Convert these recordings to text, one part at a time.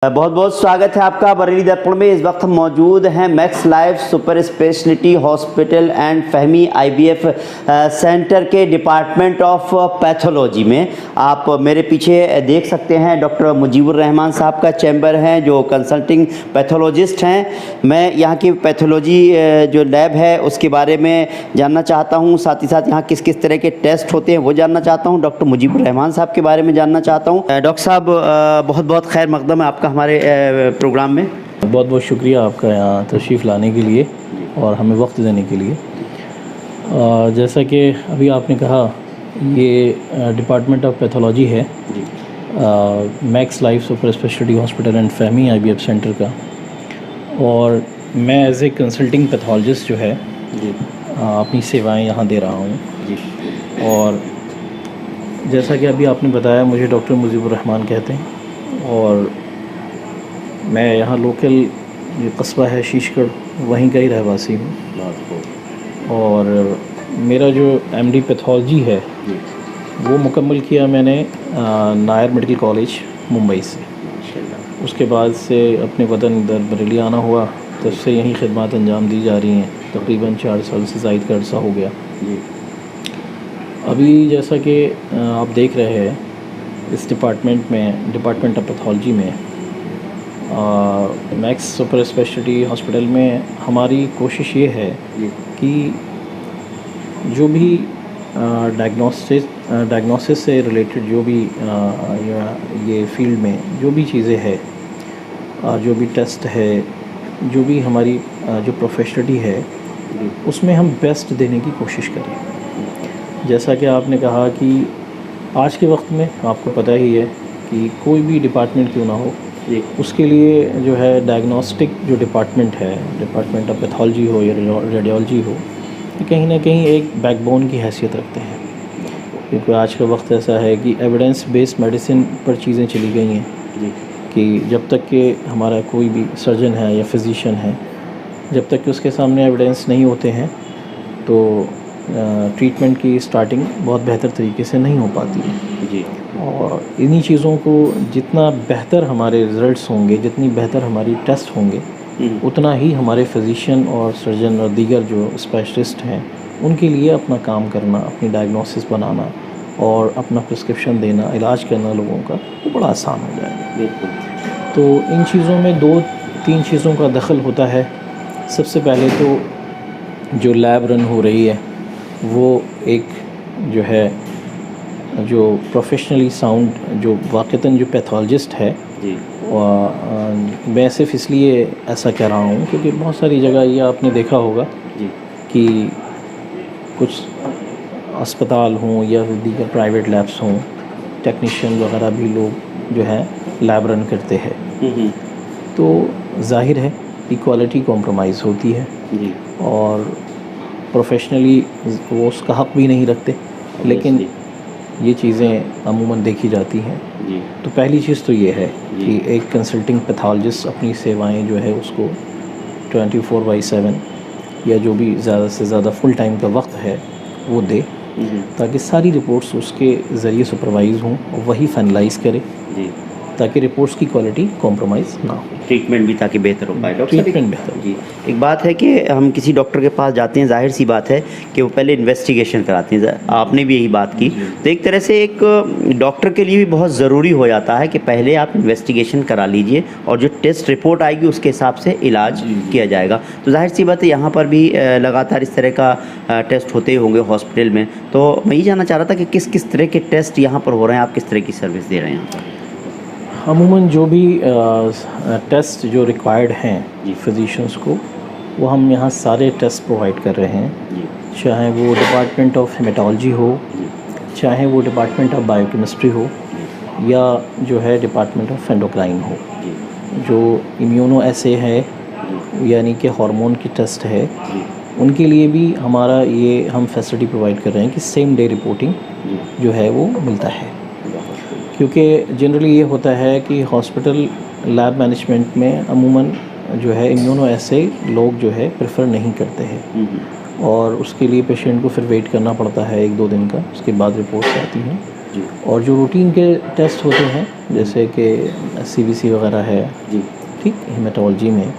बहुत बहुत स्वागत है आपका बरेली दर्पण में। इस वक्त हम मौजूद हैं max life super speciality hospital and फहमी आईवीएफ सेंटर के डिपार्टमेंट ऑफ पैथोलॉजी में। आप मेरे पीछे देख सकते हैं डॉक्टर मुजीबुर रहमान साहब का चैम्बर है, जो कंसल्टिंग पैथोलॉजिस्ट हैं। मैं यहाँ की पैथोलॉजी जो लैब है उसके बारे में जानना चाहता हूँ, साथ ही साथ यहाँ किस किस तरह के टेस्ट होते हैं वो जानना चाहता हूँ। डॉक्टर मुजीबुर रहमान साहब के बारे में जानना चाहता हूँ। डॉक्टर साहब बहुत बहुत खैर मकदम है आपका हमारे प्रोग्राम में। बहुत बहुत शुक्रिया आपका यहाँ तशरीफ़ लाने के लिए और हमें वक्त देने के लिए। जैसा कि अभी आपने कहा, ये डिपार्टमेंट ऑफ पैथोलॉजी है max life super speciality hospital and फहमी आईवीएफ सेंटर का, और मैं एज ए कंसल्टिंग पैथोलॉजिस्ट जो है अपनी सेवाएं यहाँ दे रहा हूँ। और जैसा कि अभी आपने बताया, मुझे डॉक्टर मुजीबुर रहमान कहते हैं और मैं यहाँ लोकल जो कस्बा है शीशगढ़, वहीं का ही रहवासी हूँ। और मेरा जो एमडी पैथोलॉजी है वो मुकम्मल किया मैंने नायर मेडिकल कॉलेज मुंबई से। उसके बाद से अपने वतन इधर बरेली आना हुआ, तब से यहीं खिदमत अंजाम दी जा रही हैं। तकरीबन 4 साल से ज़ायद का अरसा हो गया। अभी जैसा कि आप देख रहे हैं, इस डिपार्टमेंट ऑफ पैथोलॉजी में मैक्स सुपर स्पेशलिटी हॉस्पिटल में हमारी कोशिश ये है कि जो भी डायग्नोसिस से रिलेटेड जो भी ये फील्ड में जो भी चीज़ें हैं, जो भी टेस्ट है, जो भी हमारी जो प्रोफेशनलिटी है, उसमें हम बेस्ट देने की कोशिश करें। जैसा कि आपने कहा कि आज के वक्त में आपको पता ही है कि कोई भी डिपार्टमेंट क्यों ना हो, उसके लिए जो है डायग्नोस्टिक जो डिपार्टमेंट है, डिपार्टमेंट ऑफ पैथोलॉजी हो या रेडियोलॉजी हो, कहीं ना कहीं एक बैकबोन की हैसियत रखते हैं। क्योंकि आज का वक्त ऐसा है कि एविडेंस बेस्ड मेडिसिन पर चीज़ें चली गई हैं कि जब तक कि हमारा कोई भी सर्जन है या फिजिशियन है, जब तक कि उसके सामने एविडेंस नहीं होते हैं तो ट्रीटमेंट की स्टार्टिंग बहुत बेहतर तरीके से नहीं हो पाती है जी। और इन्हीं चीज़ों को जितना बेहतर हमारे रिज़ल्ट्स होंगे, जितनी बेहतर हमारी टेस्ट होंगे, उतना ही हमारे फिजिशियन और सर्जन और दीगर जो स्पेशलिस्ट हैं उनके लिए अपना काम करना, अपनी डायग्नोसिस बनाना और अपना प्रिस्क्रिप्शन देना, इलाज करना लोगों का, वो बड़ा आसान हो जाएगा। तो इन चीज़ों में 2-3 चीज़ों का दखल होता है। सबसे पहले तो जो लैब रन हो रही है वो एक जो है, जो प्रोफेशनली साउंड, जो वाक़तन जो पैथोलॉजिस्ट है जी, मैं सिर्फ इसलिए ऐसा कह रहा हूँ क्योंकि बहुत सारी जगह ये आपने देखा होगा जी कि कुछ अस्पताल हों या दीगर प्राइवेट लैब्स हों, टेक्नीशियन वगैरह भी लोग जो है लैब रन करते हैं, तो जाहिर है कि क्वालिटी कॉम्प्रोमाइज़ होती है जी। और प्रोफेशनली वो उसका हक़ भी नहीं रखते, लेकिन ये चीज़ें अमूमन देखी जाती हैं जी। तो पहली चीज़ तो ये है कि एक कंसल्टिंग पैथोलॉजिस्ट अपनी सेवाएं जो है उसको 24/7 या जो भी ज़्यादा से ज़्यादा फुल टाइम का वक्त है वो दे, ताकि सारी रिपोर्ट्स उसके ज़रिए सुपरवाइज़ हों और वही फाइनलाइज़ करे जी, ताकि रिपोर्ट्स की क्वालिटी कॉम्प्रोमाइज़ ना हो, ट्रीटमेंट भी ताकि बेहतर हो पाए। ट्रीटमेंट बेहतर जी। एक बात है कि हम किसी डॉक्टर के पास जाते हैं, जाहिर सी बात है कि वो पहले इन्वेस्टिगेशन कराते हैं। आपने भी यही बात की, तो एक तरह से एक डॉक्टर के लिए भी बहुत ज़रूरी हो जाता है कि पहले आप इन्वेस्टिगेशन करा लीजिए और जो टेस्ट रिपोर्ट आएगी उसके हिसाब से इलाज किया जाएगा। तो जाहिर सी बात है यहाँ पर भी लगातार इस तरह का टेस्ट होते होंगे हॉस्पिटल में। तो मैं ये जानना चाह रहा था कि किस किस तरह के टेस्ट यहाँ पर हो रहे हैं, आप किस तरह की सर्विस दे रहे हैं यहाँ पर? अमूमन जो भी टेस्ट जो रिक्वायर्ड हैं फिजिशियंस को, वो हम यहाँ सारे टेस्ट प्रोवाइड कर रहे हैं, चाहे वो डिपार्टमेंट ऑफ हेमेटोलॉजी हो, चाहे वो डिपार्टमेंट ऑफ बायोकेमिस्ट्री हो, या जो है डिपार्टमेंट ऑफ एंडोक्राइन हो। जो इम्यूनो एसे है यानी कि हार्मोन की टेस्ट है, उनके लिए भी हमारा ये हम फैसिलिटी प्रोवाइड कर रहे हैं कि सेम डे रिपोर्टिंग जो है वो मिलता है। क्योंकि जनरली ये होता है कि हॉस्पिटल लैब मैनेजमेंट में अमूमन जो है इम्यूनो ऐसे लोग जो है प्रेफर नहीं करते हैं, और उसके लिए पेशेंट को फिर वेट करना पड़ता है 1-2 दिन का, उसके बाद रिपोर्ट्स आती हैं। जी। और जो रूटीन के टेस्ट होते हैं जैसे कि CBC वगैरह है, जी ठीक, हेमाटोलॉजी में,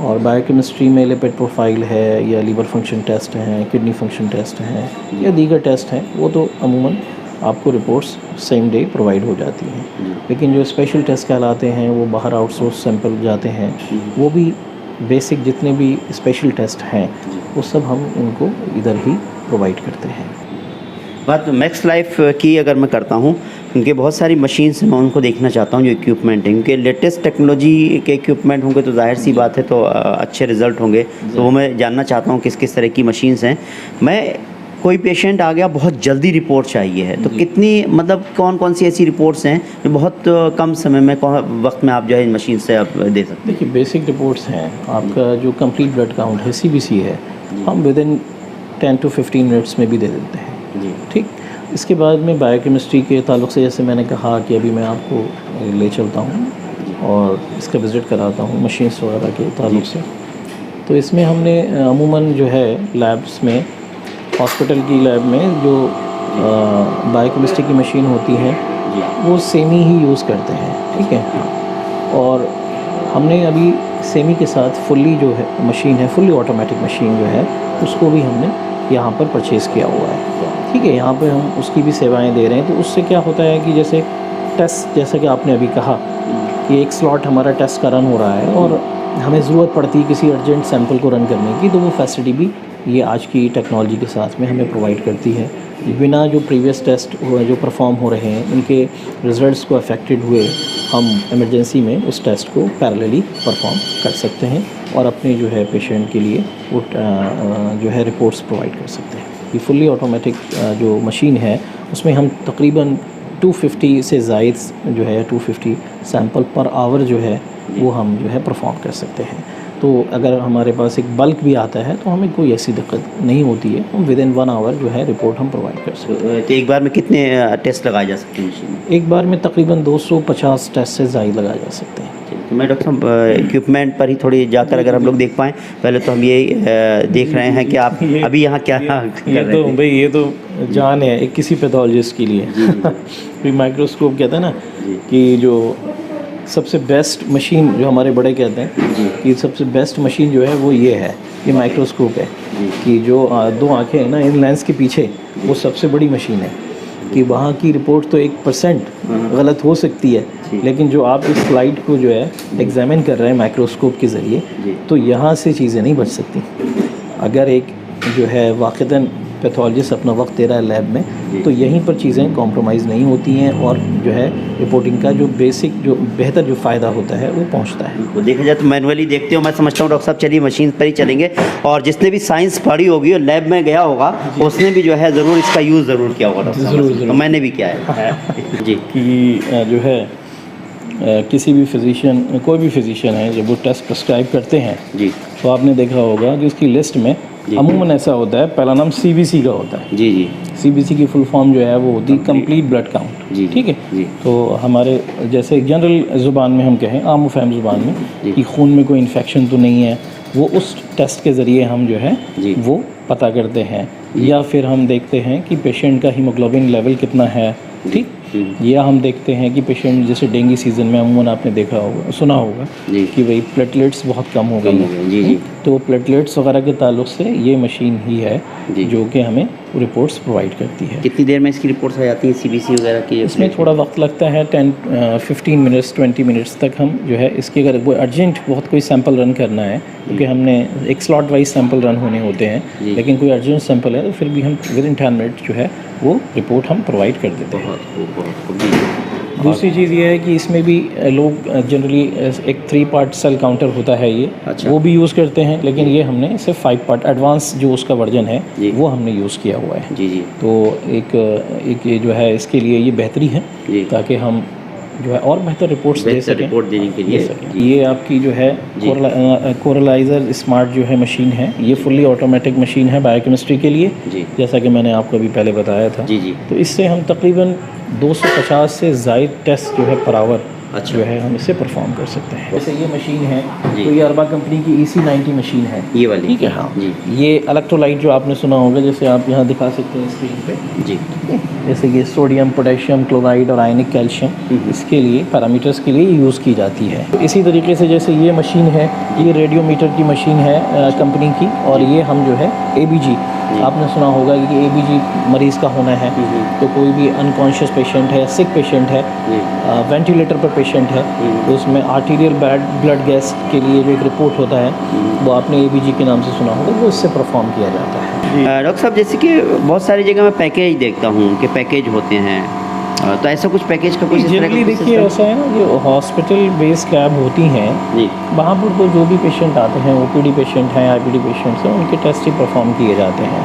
और बायोकेमिस्ट्री में लिपिड प्रोफाइल है या लीवर फंक्शन टेस्ट हैं, किडनी फंक्शन टेस्ट हैं या दीगर टेस्ट हैं, वो तो अमूमन आपको रिपोर्ट्स सेम डे प्रोवाइड हो जाती हैं। लेकिन जो स्पेशल टेस्ट कहलाते हैं वो बाहर आउटसोर्स सैंपल जाते हैं, वो भी बेसिक जितने भी स्पेशल टेस्ट हैं वो सब हम उनको इधर ही प्रोवाइड करते हैं। बात मैक्स लाइफ की अगर मैं करता हूँ, उनके बहुत सारी मशीन्स हैं, मैं उनको देखना चाहता हूँ जो इक्विपमेंट है, क्योंकि लेटेस्ट टेक्नोलॉजी के इक्विपमेंट होंगे तो जाहिर सी बात है तो अच्छे रिज़ल्ट होंगे, तो वो मैं जानना चाहता हूँ किस किस तरह की मशीन्स हैं। मैं कोई पेशेंट आ गया, बहुत जल्दी रिपोर्ट चाहिए है, तो कितनी मतलब कौन कौन सी ऐसी रिपोर्ट्स हैं जो बहुत कम समय में वक्त में आप जो है इन मशीन से आप दे सकते हैं? देखिए बेसिक रिपोर्ट्स हैं, आपका जो कंप्लीट ब्लड काउंट है CBC है, हम विद इन 10 to 15 मिनट्स में भी दे देते हैं जी। ठीक। इसके बाद में बायोकेमिस्ट्री के ताल्लुक़ से जैसे मैंने कहा कि अभी मैं आपको ले चलता हूँ और इसका विज़िट कराता हूँ मशीन्स वगैरह के ताल्लुक़ से, तो इसमें हमने अमूमन जो है लैब्स में, हॉस्पिटल की लैब में जो बायोकेमिस्ट्री की मशीन होती है वो सेमी ही यूज़ करते हैं, ठीक है। और हमने अभी सेमी के साथ फुल्ली जो है मशीन है, फुल्ली ऑटोमेटिक मशीन जो है, उसको भी हमने यहाँ पर परचेज़ किया हुआ है, ठीक है। यहाँ पे हम उसकी भी सेवाएं दे रहे हैं। तो उससे क्या होता है कि जैसे टेस्ट, जैसा कि आपने अभी कहा कि एक स्लॉट हमारा टेस्ट का रन हो रहा है और हमें ज़रूरत पड़ती है किसी अर्जेंट सैंपल को रन करने की, तो वो फैसिलिटी भी ये आज की टेक्नोलॉजी के साथ में हमें प्रोवाइड करती है। बिना जो प्रीवियस टेस्ट जो परफॉर्म हो रहे हैं उनके रिज़ल्ट्स को अफेक्टेड हुए, हम इमरजेंसी में उस टेस्ट को पैरेलली परफॉर्म कर सकते हैं और अपने जो है पेशेंट के लिए वो जो है रिपोर्ट्स प्रोवाइड कर सकते हैं। ये फुल्ली ऑटोमेटिक जो मशीन है उसमें हम तकरीबन 250 से ज़ायद जो है 250 सैंपल पर आवर जो है वो हम जो है परफॉर्म कर सकते हैं। तो अगर हमारे पास एक बल्क भी आता है तो हमें कोई ऐसी दिक्कत नहीं होती है, हम विद इन 1 आवर जो है रिपोर्ट हम प्रोवाइड कर सकते हैं। तो एक बार में कितने टेस्ट लगाए जा सकते हैं मशीन में? एक बार में तकरीबन 250 टेस्ट से ज़ायद लगाए जा सकते हैं। तो मैं डॉक्टर साहब इक्विपमेंट पर ही थोड़ी जाकर अगर हम लोग देख पाएँ, पहले तो हम ये देख रहे हैं कि आप अभी यहाँ क्या ये तो भाई ये तो जान है एक किसी पैथोलॉजिस्ट के लिए। कोई माइक्रोस्कोप कहता है ना कि जो सबसे बेस्ट मशीन जो हमारे बड़े कहते हैं कि सबसे बेस्ट मशीन जो है वो ये है, ये माइक्रोस्कोप है कि जो 2 आँखें हैं ना इन लेंस के पीछे, वो सबसे बड़ी मशीन है कि वहाँ की रिपोर्ट तो 1% गलत हो सकती है, लेकिन जो आप इस स्लाइड को जो है एग्जामिन कर रहे हैं माइक्रोस्कोप के ज़रिए, तो यहाँ से चीज़ें नहीं बच सकती। अगर एक जो है वाक़तन पैथोलॉजिस्ट अपना वक्त दे रहा है लैब में, तो यहीं पर चीज़ें कॉम्प्रोमाइज़ नहीं होती हैं और जो है रिपोर्टिंग का जो बेसिक जो बेहतर जो फ़ायदा होता है वो पहुंचता है। वो देखा जाए तो मैनुअली देखते हो, मैं समझता हूँ डॉक्टर साहब चलिए मशीन पर ही चलेंगे, और जिसने भी साइंस पढ़ी होगी और लैब में गया होगा उसने भी जो है ज़रूर इसका यूज़ ज़रूर किया होगा डॉक्टर साहब। ज़रूर। तो मैंने भी किया है जी। कि जो है किसी भी फिजिशियन, कोई भी फिजिशियन है जब वो टेस्ट प्रिस्क्राइब करते हैं जी, तो आपने देखा होगा कि उसकी लिस्ट में अमूमन ऐसा होता है, पहला नाम CBC का होता है। जी जी। CBC की फुल फॉर्म जो है वो होती है कंप्लीट ब्लड काउंट, जी, ठीक है जी। तो हमारे जैसे जनरल ज़ुबान में हम कहें, आम फहम ज़ुबान में कि खून में कोई इन्फेक्शन तो नहीं है, वो उस टेस्ट के ज़रिए हम जो है वो पता करते हैं। या फिर हम देखते हैं कि पेशेंट का हीमोग्लोबिन लेवल कितना है, ठीक। या हम देखते हैं कि पेशेंट जैसे डेंगू सीज़न में अमूमन आपने देखा होगा, सुना होगा कि भाई प्लेटलेट्स बहुत कम हो गई हैं, जी जी। तो प्लेटलेट्स वगैरह के ताल्लुक से ये मशीन ही है जो कि हमें रिपोर्ट्स प्रोवाइड करती है। कितनी देर में इसकी रिपोर्ट्स आ जाती हैं CBC वगैरह की? इसमें थोड़ा वक्त लगता है, 15 मिनट्स 20 मिनट्स तक हम जो है इसकी, अगर वो अर्जेंट बहुत कोई सैंपल रन करना है, क्योंकि हमने एक स्लॉट वाइज सैंपल रन होने होते हैं, लेकिन कोई अर्जेंट सैंपल है तो फिर भी हम विद इन 10 मिनट जो है वो रिपोर्ट हम प्रोवाइड कर देते हैं। दूसरी चीज़ ये है कि इसमें भी लोग जनरली एक 3 पार्ट सेल काउंटर होता है ये, वो भी यूज़ करते हैं, लेकिन ये हमने सिर्फ 5 पार्ट एडवांस जो उसका वर्जन है वो हमने यूज़ किया हुआ है। जी जी। तो एक ये जो है इसके लिए ये बेहतरी है ताकि हम जो है और बेहतर रिपोर्ट्स दे सकें, रिपोर्ट देने के लिए। ये आपकी जो है कोरलाइजर स्मार्ट जो है मशीन है, ये फुल्ली ऑटोमेटिक मशीन है बायोकेमिस्ट्री के लिए, जैसा कि मैंने आपको अभी पहले बताया था। जी जी। तो इससे हम तकरीबन 250 से ज़ायद टेस्ट जो है पर आवर अच्छा। जो है हम इससे परफॉर्म कर सकते हैं। जैसे ये मशीन है, जी। तो ये अरबा कंपनी की EC90 मशीन है, ये वाली? ठीक है। हाँ जी। ये इलेक्ट्रोलाइट जो आपने सुना होगा, जैसे आप यहाँ दिखा सकते हैं स्क्रीन पे, जी। जैसे ये सोडियम, पोटेशियम क्लोराइड और आयनिक कैल्शियम, इसके लिए पैरामीटर्स के लिए यूज़ की जाती है। इसी तरीके से जैसे ये मशीन है, ये रेडियोमीटर की मशीन है कंपनी की, और ये हम जो है ABG, आपने सुना होगा कि ABG मरीज़ का होना है, तो कोई भी अनकॉन्शियस पेशेंट है, सिक पेशेंट है, वेंटिलेटर पर पेशेंट है, तो उसमें आर्टीरियल ब्लड गैस के लिए जो एक रिपोर्ट होता है, वो आपने ABG के नाम से सुना होगा, वो इससे परफॉर्म किया जाता है। डॉक्टर साहब, जैसे कि बहुत सारी जगह मैं पैकेज देखता हूँ कि पैकेज होते हैं, तो ऐसा कुछ पैकेज का कुछ इस तरह का जनरली कुछ देखिए system? ऐसा है ना, जो हॉस्पिटल बेस्ड लैब होती हैं, जी। वहाँ पर तो जो भी पेशेंट आते हैं, OPD पेशेंट हैं, IPD पेशेंट्स हैं, उनके टेस्ट ही परफॉर्म किए जाते हैं।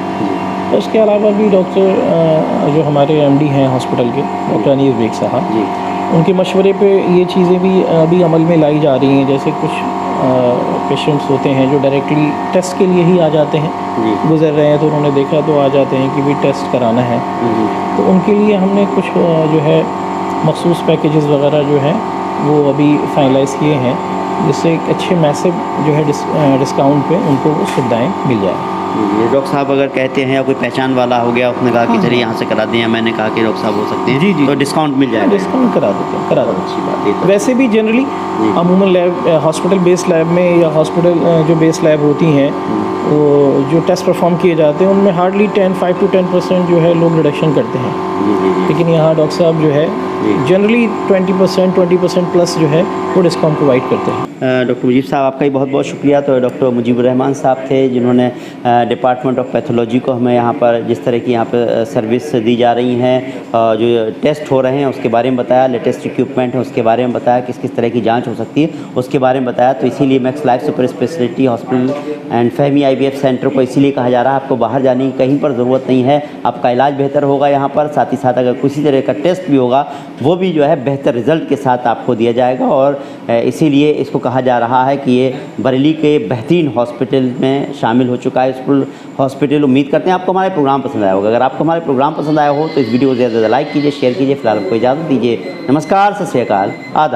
तो उसके अलावा भी डॉक्टर जो हमारे MD हैं हॉस्पिटल के, डॉक्टर अनीस बेग साहब, जी। उनके मशवरे पे ये चीज़ें भी अभी अमल में लाई जा रही हैं। जैसे कुछ पेशेंट्स होते हैं जो डायरेक्टली टेस्ट के लिए ही आ जाते हैं, जी। गुजर रहे हैं तो उन्होंने देखा तो आ जाते हैं कि भी टेस्ट कराना है, तो उनके लिए हमने कुछ जो है मखसूस पैकेजेस वगैरह जो हैं वो अभी फाइनलाइज़ किए हैं, जिससे एक अच्छे मैसिव जो है डिस्काउंट पे उनको वो सुविधाएँ मिल जाए। डॉक्टर साहब अगर कहते हैं या कोई पहचान वाला हो गया, उसने कहा कि चलिए यहाँ से करा दें, या मैंने कहा कि डॉक्टर साहब हो सकते हैं, जी, जी। तो डिस्काउंट मिल जाएगा? डिस्काउंट करा देते हैं, करा देते हैं। अच्छी बात है तो। वैसे भी जनरली अमूमन लैब, हॉस्पिटल बेस्ड लैब में या हॉस्पिटल जो बेस्ड लैब होती हैं, वो जो टेस्ट परफॉर्म किए जाते हैं उनमें हार्डली 5 to 10% जो है लोग रिडक्शन करते हैं, लेकिन यहाँ डॉक्टर साहब जो है जनरली 20% प्लस जो है वो डिस्काउंट प्रोवाइड करते हैं। डॉक्टर मुजीब साहब, आपका ही बहुत बहुत शुक्रिया। तो डॉक्टर मुजीबुर रहमान साहब थे, जिन्होंने डिपार्टमेंट ऑफ पैथोलॉजी को हमें यहाँ पर जिस तरह की यहाँ पर सर्विस दी जा रही हैं, जो टेस्ट हो रहे हैं उसके बारे में बताया, लेटेस्ट इक्विपमेंट है उसके बारे में बताया, किस किस तरह की जांच हो सकती है उसके बारे में बताया। तो इसीलिए max life super speciality hospital and फहमी IVF सेंटर को इसीलिए कहा जा रहा है। आपको बाहर जाने की कहीं पर ज़रूरत नहीं है, आपका इलाज बेहतर होगा यहाँ पर। साथ ही साथ अगर किसी तरह का टेस्ट भी होगा, वो भी जो है बेहतर रिजल्ट के साथ आपको दिया जाएगा। और इसीलिए इसको कहा जा रहा है कि ये बरेली के बेहतरीन हॉस्पिटल में शामिल हो चुका है हॉस्पिटल। उम्मीद करते हैं आपको हमारे प्रोग्राम पसंद आया होगा। अगर आपको हमारे प्रोग्राम पसंद आया हो तो इस वीडियो को ज़्यादा से ज़्यादा लाइक कीजिए, शेयर कीजिए। फिलहाल हमको इजाज़त दीजिए। नमस्कार, सत श्री अकाल, आदाब।